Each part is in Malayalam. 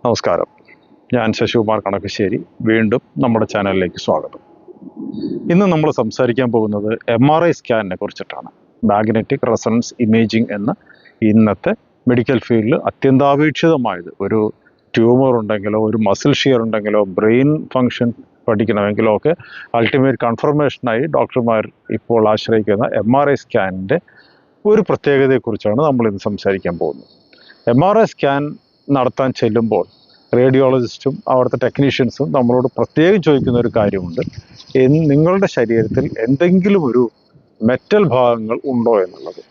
നമസ്കാരം, ഞാൻ ശശികുമാർ കണക്കശ്ശേരി. വീണ്ടും നമ്മുടെ ചാനലിലേക്ക് സ്വാഗതം. ഇന്ന് നമ്മൾ സംസാരിക്കാൻ പോകുന്നത് MRI സ്കാനിനെ കുറിച്ചിട്ടാണ്. മാഗ്നറ്റിക് റെസൊണൻസ് ഇമേജിംഗ് എന്ന ഇന്നത്തെ മെഡിക്കൽ ഫീൽഡിൽ അത്യന്താപേക്ഷിതമായത്. ഒരു ട്യൂമർ ഉണ്ടെങ്കിലോ, ഒരു മസിൽ ഷിയർ ഉണ്ടെങ്കിലോ, ബ്രെയിൻ ഫങ്ഷൻ പഠിക്കണമെങ്കിലോ ഒക്കെ അൾട്ടിമേറ്റ് കൺഫർമേഷനായി ഡോക്ടർമാർ ഇപ്പോൾ ആശ്രയിക്കുന്ന MRI സ്കാനിൻ്റെ ഒരു പ്രത്യേകതയെക്കുറിച്ചാണ് നമ്മൾ ഇന്ന് സംസാരിക്കാൻ പോകുന്നത്. MRI സ്കാൻ നടത്താൻ ചെല്ലുമ്പോൾ റേഡിയോളജിസ്റ്റും അവിടുത്തെ ടെക്നീഷ്യൻസും നമ്മളോട് പ്രത്യേകം ചോദിക്കുന്ന ഒരു കാര്യമുണ്ട്. നിങ്ങളുടെ ശരീരത്തിൽ എന്തെങ്കിലും ഒരു മെറ്റൽ ഭാഗങ്ങൾ ഉണ്ടോ എന്നുള്ളത്.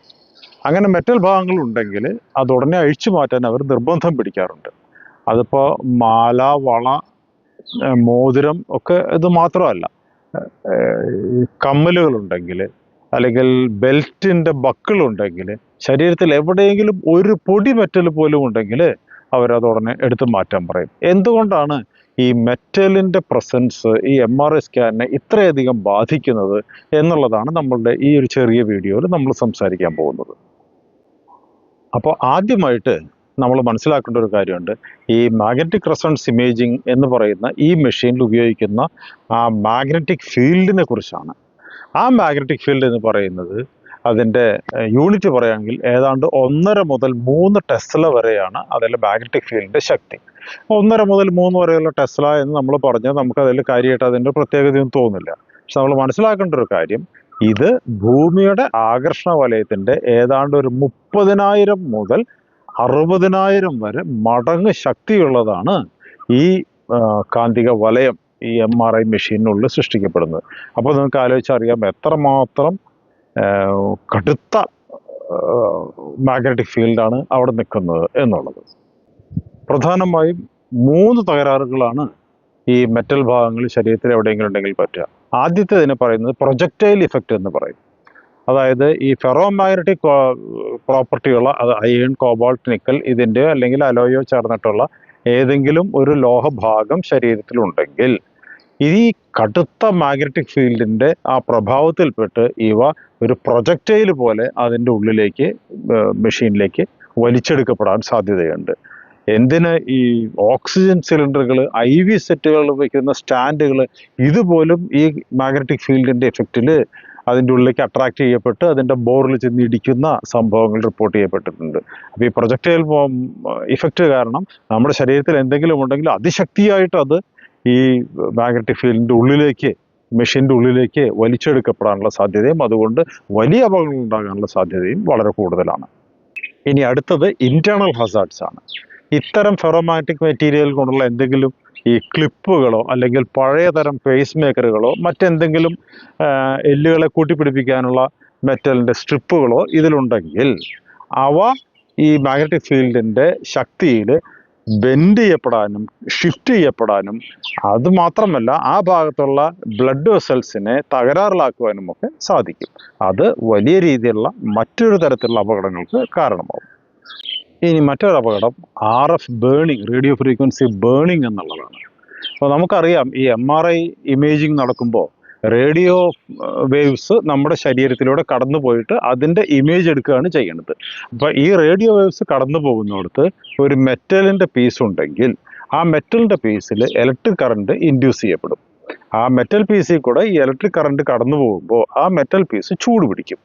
അങ്ങനെ മെറ്റൽ ഭാഗങ്ങൾ ഉണ്ടെങ്കിൽ അത് ഉടനെ അഴിച്ചു മാറ്റാൻ അവർ നിർബന്ധം പിടിക്കാറുണ്ട്. അതിപ്പോൾ മാല, വള, മോതിരം ഒക്കെ ഇത് മാത്രമല്ല, കമ്മലുകളുണ്ടെങ്കിൽ അല്ലെങ്കിൽ ബെൽറ്റിൻ്റെ ബക്കിളുണ്ടെങ്കിൽ, ശരീരത്തിൽ എവിടെയെങ്കിലും ഒരു പൊടി മെറ്റൽ പോലും ഉണ്ടെങ്കിൽ അവരത് ഉടനെ എടുത്ത് മാറ്റാൻ പറയും. എന്തുകൊണ്ടാണ് ഈ മെറ്റലിൻ്റെ പ്രസൻസ് ഈ MRI സ്കാനിനെ ഇത്രയധികം ബാധിക്കുന്നത് എന്നുള്ളതാണ് നമ്മളുടെ ഈ ഒരു ചെറിയ വീഡിയോയിൽ നമ്മൾ സംസാരിക്കാൻ പോകുന്നത്. അപ്പോൾ ആദ്യമായിട്ട് നമ്മൾ മനസ്സിലാക്കേണ്ട ഒരു കാര്യമുണ്ട്. ഈ മാഗ്നറ്റിക് റെസൊണൻസ് ഇമേജിംഗ് എന്ന് പറയുന്ന ഈ മെഷീനിൽ ഉപയോഗിക്കുന്ന ആ മാഗ്നറ്റിക് ഫീൽഡിനെ കുറിച്ചാണ്. ആ മാഗ്നറ്റിക് ഫീൽഡ് എന്ന് പറയുന്നത്, അതിൻ്റെ യൂണിറ്റ് പറയുകയാണെങ്കിൽ ഏതാണ്ട് 1.5 മുതൽ 3 ടെസ്ല വരെയാണ് അതിൽ മാഗ്നറ്റിക് ഫീൽഡിൻ്റെ ശക്തി. 1.5 മുതൽ 3 വരെയുള്ള ടെസ്ല എന്ന് നമ്മൾ പറഞ്ഞാൽ നമുക്കതിൽ കാര്യമായിട്ട് അതിൻ്റെ പ്രത്യേകതയൊന്നും തോന്നില്ല. പക്ഷെ നമ്മൾ മനസ്സിലാക്കേണ്ട ഒരു കാര്യം, ഇത് ഭൂമിയുടെ ആകർഷണ വലയത്തിൻ്റെ ഏതാണ്ട് ഒരു 30,000 മുതൽ 60,000 വരെ മടങ്ങ് ശക്തിയുള്ളതാണ് ഈ കാന്തിക വലയം ഈ MRI മെഷീനിനുള്ളിൽ സൃഷ്ടിക്കപ്പെടുന്നത്. അപ്പോൾ നിങ്ങൾക്ക് ആലോചിച്ചറിയാം എത്രമാത്രം കടുത്ത മാഗ്നറ്റിക് ഫീൽഡാണ് അവിടെ നിൽക്കുന്നത് എന്നുള്ളത്. പ്രധാനമായും 3 തകരാറുകളാണ് ഈ മെറ്റൽ ഭാഗങ്ങൾ ശരീരത്തിൽ എവിടെയെങ്കിലും ഉണ്ടെങ്കിൽ പറ്റുക. ആദ്യത്തേതിനെ പറയുന്നത് പ്രൊജക്ടൈൽ ഇഫക്റ്റ് എന്ന് പറയും. അതായത് ഈ ഫെറോമാഗ്നറ്റിക് പ്രോപ്പർട്ടിയുള്ള, അത് അയൺ, കോബാൾട്ട്, നിക്കൽ ഇതിൻ്റെ അല്ലെങ്കിൽ അലോയോ ചേർന്നിട്ടുള്ള ഏതെങ്കിലും ഒരു ലോഹഭാഗം ശരീരത്തിലുണ്ടെങ്കിൽ ഈ കടുത്ത മാഗ്നറ്റിക് ഫീൽഡിൻ്റെ ആ പ്രഭാവത്തിൽപ്പെട്ട് ഇവ ഒരു പ്രൊജക്ടൈൽ പോലെ അതിൻ്റെ ഉള്ളിലേക്ക്, മെഷീനിലേക്ക് വലിച്ചെടുക്കപ്പെടാൻ സാധ്യതയുണ്ട്. എന്തിന് ഈ ഓക്സിജൻ സിലിണ്ടറുകൾ, IV സെറ്റുകൾ വയ്ക്കുന്ന സ്റ്റാൻഡുകൾ, ഇതുപോലും ഈ മാഗ്നറ്റിക് ഫീൽഡിൻ്റെ എഫക്റ്റിൽ അതിൻ്റെ ഉള്ളിലേക്ക് അട്രാക്ട് ചെയ്യപ്പെട്ട് അതിൻ്റെ ബോറിൽ ചെന്ന് ഇടിക്കുന്ന സംഭവങ്ങൾ റിപ്പോർട്ട് ചെയ്യപ്പെട്ടിട്ടുണ്ട്. അപ്പോൾ ഈ പ്രൊജക്ടൈൽ ഇഫക്റ്റ് കാരണം നമ്മുടെ ശരീരത്തിൽ എന്തെങ്കിലും ഉണ്ടെങ്കിൽ അതിശക്തിയായിട്ട് അത് ഈ മാഗ്നറ്റിക് ഫീൽഡിൻ്റെ ഉള്ളിലേക്ക്, മെഷീൻ്റെ ഉള്ളിലേക്ക് വലിച്ചെടുക്കപ്പെടാനുള്ള സാധ്യതയും അതുകൊണ്ട് വലിയ അപകടങ്ങൾ ഉണ്ടാകാനുള്ള സാധ്യതയും വളരെ കൂടുതലാണ്. ഇനി അടുത്തത് ഇൻറ്റേർണൽ ഹസാർഡ്സ് ആണ്. ഇത്തരം ഫെറോമാഗ്നറ്റിക് മെറ്റീരിയൽ കൊണ്ടുള്ള എന്തെങ്കിലും ഈ ക്ലിപ്പുകളോ അല്ലെങ്കിൽ പഴയ തരം പേസ് മേക്കറുകളോ മറ്റെന്തെങ്കിലും എല്ലുകളെ കൂട്ടിപ്പിടിപ്പിക്കാനുള്ള മെറ്റലിൻ്റെ സ്ട്രിപ്പുകളോ ഇതിലുണ്ടെങ്കിൽ അവ ഈ മാഗ്നറ്റിക് ഫീൽഡിൻ്റെ ശക്തിയിൽ ബെൻഡ് ചെയ്യപ്പെടാനും ഷിഫ്റ്റ് ചെയ്യപ്പെടാനും, അതുമാത്രമല്ല ആ ഭാഗത്തുള്ള ബ്ലഡ് വെസൽസിനെ തകരാറിലാക്കുവാനും ഒക്കെ സാധിക്കും. അത് വലിയ രീതിയിലുള്ള മറ്റൊരു തരത്തിലുള്ള അപകടങ്ങൾക്ക് കാരണമാകും. ഇനി മറ്റൊരു അപകടം RF burning, radio frequency burning എന്നുള്ളതാണ്. അപ്പോൾ നമുക്കറിയാം ഈ MRI ഇമേജിംഗ് നടക്കുമ്പോൾ റേഡിയോ വേവ്സ് നമ്മുടെ ശരീരത്തിലൂടെ കടന്നു പോയിട്ട് അതിൻ്റെ ഇമേജ് എടുക്കുകയാണ് ചെയ്യുന്നത്. അപ്പോൾ ഈ റേഡിയോ വേവ്സ് കടന്നു പോകുന്നിടത്ത് ഒരു മെറ്റലിൻ്റെ പീസ് ഉണ്ടെങ്കിൽ ആ മെറ്റലിൻ്റെ പീസിൽ ഇലക്ട്രിക് കറണ്ട് ഇൻഡ്യൂസ് ചെയ്യപ്പെടും. ആ മെറ്റൽ പീസിൽ കൂടെ ഈ ഇലക്ട്രിക് കറണ്ട് കടന്നു പോകുമ്പോൾ ആ മെറ്റൽ പീസ് ചൂട് പിടിക്കും.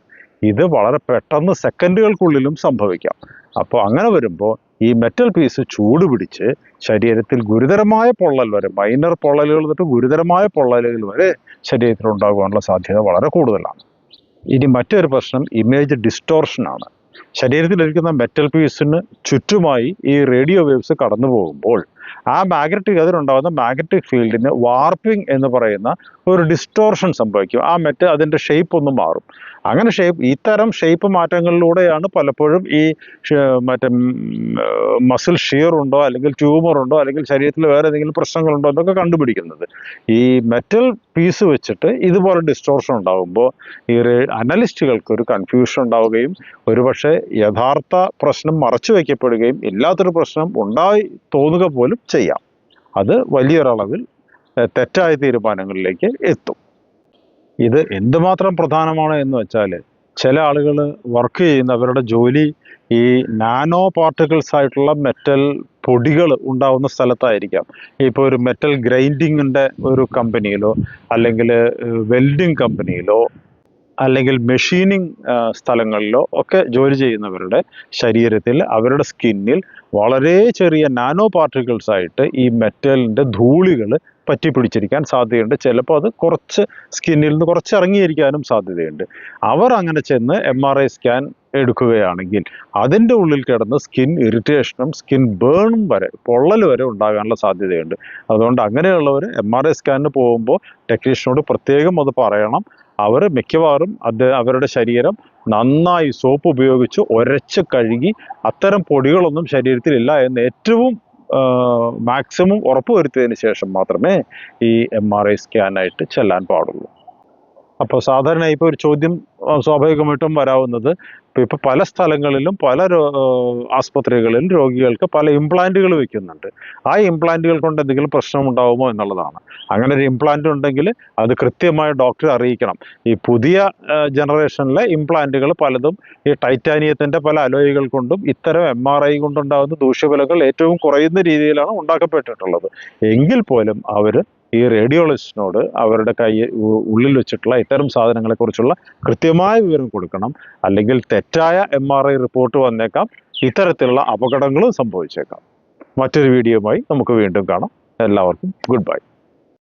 ഇത് വളരെ പെട്ടെന്ന് സെക്കൻഡുകൾക്കുള്ളിലും സംഭവിക്കാം. അപ്പോൾ അങ്ങനെ വരുമ്പോൾ ഈ മെറ്റൽ പീസ് ചൂട് പിടിച്ച് ശരീരത്തിൽ ഗുരുതരമായ പൊള്ളൽ വരെ, മൈനർ പൊള്ളലുകൾ തൊട്ട് ഗുരുതരമായ പൊള്ളലുകൾ വരെ ശരീരത്തിൽ ഉണ്ടാകുവാനുള്ള സാധ്യത വളരെ കൂടുതലാണ്. ഇനി മറ്റൊരു പ്രശ്നം ഇമേജ് ഡിസ്റ്റോർഷനാണ്. ശരീരത്തിലിരിക്കുന്ന മെറ്റൽ പീസിന് ചുറ്റുമായി ഈ റേഡിയോ വേവ്സ് കടന്നു പോകുമ്പോൾ ആ അതിലുണ്ടാകുന്ന മാഗ്നറ്റിക് ഫീൽഡിന് വാർപ്പിംഗ് എന്ന് പറയുന്ന ഒരു ഡിസ്റ്റോർഷൻ സംഭവിക്കും. ആ അതിൻ്റെ ഷേപ്പ് ഒന്ന് മാറും. അങ്ങനെ ഇത്തരം ഷേപ്പ് മാറ്റങ്ങളിലൂടെയാണ് പലപ്പോഴും ഈ മറ്റേ മസിൽ ഷിയർ ഉണ്ടോ അല്ലെങ്കിൽ ട്യൂമർ ഉണ്ടോ അല്ലെങ്കിൽ ശരീരത്തിൽ വേറെ ഏതെങ്കിലും പ്രശ്നങ്ങളുണ്ടോ എന്നൊക്കെ കണ്ടുപിടിക്കുന്നത്. ഈ മെറ്റൽ പീസ് വെച്ചിട്ട് ഇതുപോലെ ഡിസ്റ്റോർഷൻ ഉണ്ടാകുമ്പോൾ ഈ അനലിസ്റ്റുകൾക്ക് ഒരു കൺഫ്യൂഷൻ ഉണ്ടാവുകയും ഒരുപക്ഷെ യഥാർത്ഥ പ്രശ്നം മറച്ചു വയ്ക്കപ്പെടുകയും ഇല്ലാത്തൊരു പ്രശ്നം ഉണ്ടായി തോന്നുക പോലും ചെയ്യാം. അത് വലിയൊരളവിൽ തെറ്റായ തീരുമാനങ്ങളിലേക്ക് എത്തും. ഇത് എന്തുമാത്രം പ്രധാനമാണ് എന്ന് വെച്ചാൽ, ചില ആളുകൾ വർക്ക് ചെയ്യുന്ന അവരുടെ ജോലി ഈ നാനോ പാർട്ടിക്കിൾസ് ആയിട്ടുള്ള മെറ്റൽ പൊടികൾ ഉണ്ടാവുന്ന സ്ഥലത്തായിരിക്കാം. ഇപ്പോൾ ഒരു മെറ്റൽ ഗ്രൈൻഡിങ്ങിൻ്റെ ഒരു കമ്പനിയിലോ അല്ലെങ്കിൽ വെൽഡിങ് കമ്പനിയിലോ അല്ലെങ്കിൽ മെഷീനിങ് സ്ഥലങ്ങളിലോ ഒക്കെ ജോലി ചെയ്യുന്നവരുടെ ശരീരത്തിൽ, അവരുടെ സ്കിന്നിൽ വളരെ ചെറിയ നാനോ പാർട്ടിക്കിൾസ് ആയിട്ട് ഈ മെറ്റലിൻ്റെ ധൂളികൾ പറ്റിപ്പിടിച്ചിരിക്കാൻ സാധ്യതയുണ്ട്. ചിലപ്പോൾ അത് കുറച്ച് സ്കിന്നിൽ നിന്ന് കുറച്ച് ഇറങ്ങിയിരിക്കാനും സാധ്യതയുണ്ട്. അവർ അങ്ങനെ ചെന്ന് MRI സ്കാൻ എടുക്കുകയാണെങ്കിൽ അതിൻ്റെ ഉള്ളിൽ കിടന്ന് സ്കിൻ ഇറിറ്റേഷനും സ്കിൻ ബേണും വരെ, പൊള്ളൽ വരെ ഉണ്ടാകാനുള്ള സാധ്യതയുണ്ട്. അതുകൊണ്ട് അങ്ങനെയുള്ളവർ MRI സ്കാനിന് പോകുമ്പോൾ ടെക്നീഷ്യനോട് പ്രത്യേകം അത് പറയണം. അവർ മിക്കവാറും അവരുടെ ശരീരം നന്നായി സോപ്പ് ഉപയോഗിച്ച് ഉരച്ച് കഴുകി അത്തരം പൊടികളൊന്നും ശരീരത്തിലില്ല എന്ന് ഏറ്റവും മാക്സിമം ഉറപ്പുവരുത്തിയതിന് ശേഷം മാത്രമേ ഈ MRI സ്കാനായിട്ട് ചെല്ലാൻ പാടുള്ളൂ. അപ്പോൾ സാധാരണ ഇപ്പോൾ ഒരു ചോദ്യം സ്വാഭാവികമായിട്ടും വരാവുന്നത്, ഇപ്പോൾ പല സ്ഥലങ്ങളിലും പല ആസ്പത്രികളിലും രോഗികൾക്ക് പല ഇംപ്ലാന്റുകൾ വെക്കുന്നുണ്ട്. ആ ഇംപ്ലാന്റുകൾ കൊണ്ട് എന്തെങ്കിലും പ്രശ്നം ഉണ്ടാകുമോ എന്നുള്ളതാണ്. അങ്ങനെ ഒരു ഇംപ്ലാന്റ് ഉണ്ടെങ്കിൽ അത് കൃത്യമായി ഡോക്ടറെ അറിയിക്കണം. ഈ പുതിയ ജനറേഷനിലെ ഇംപ്ലാന്റുകൾ പലതും ഈ ടൈറ്റാനിയത്തിൻ്റെ പല അലോയികൾ കൊണ്ടും ഇത്തരം MRI കൊണ്ടുണ്ടാകുന്ന ദൂഷ്യഫലങ്ങൾ ഏറ്റവും കുറയുന്ന രീതിയിലാണ് ഉണ്ടാക്കപ്പെട്ടിട്ടുള്ളത്. എങ്കിൽ പോലും അവർ ഈ റേഡിയോളജിസ്റ്റിനോട് അവരുടെ ഉള്ളിൽ വെച്ചിട്ടുള്ള ഇത്തരം സാധനങ്ങളെക്കുറിച്ചുള്ള കൃത്യമായ വിവരം കൊടുക്കണം. അല്ലെങ്കിൽ തെറ്റായ MRI റിപ്പോർട്ട് വന്നേക്കാം, ഇത്തരത്തിലുള്ള അപകടങ്ങളും സംഭവിച്ചേക്കാം. മറ്റൊരു വീഡിയോയുമായി നമുക്ക് വീണ്ടും കാണാം. എല്ലാവർക്കും ഗുഡ് ബൈ.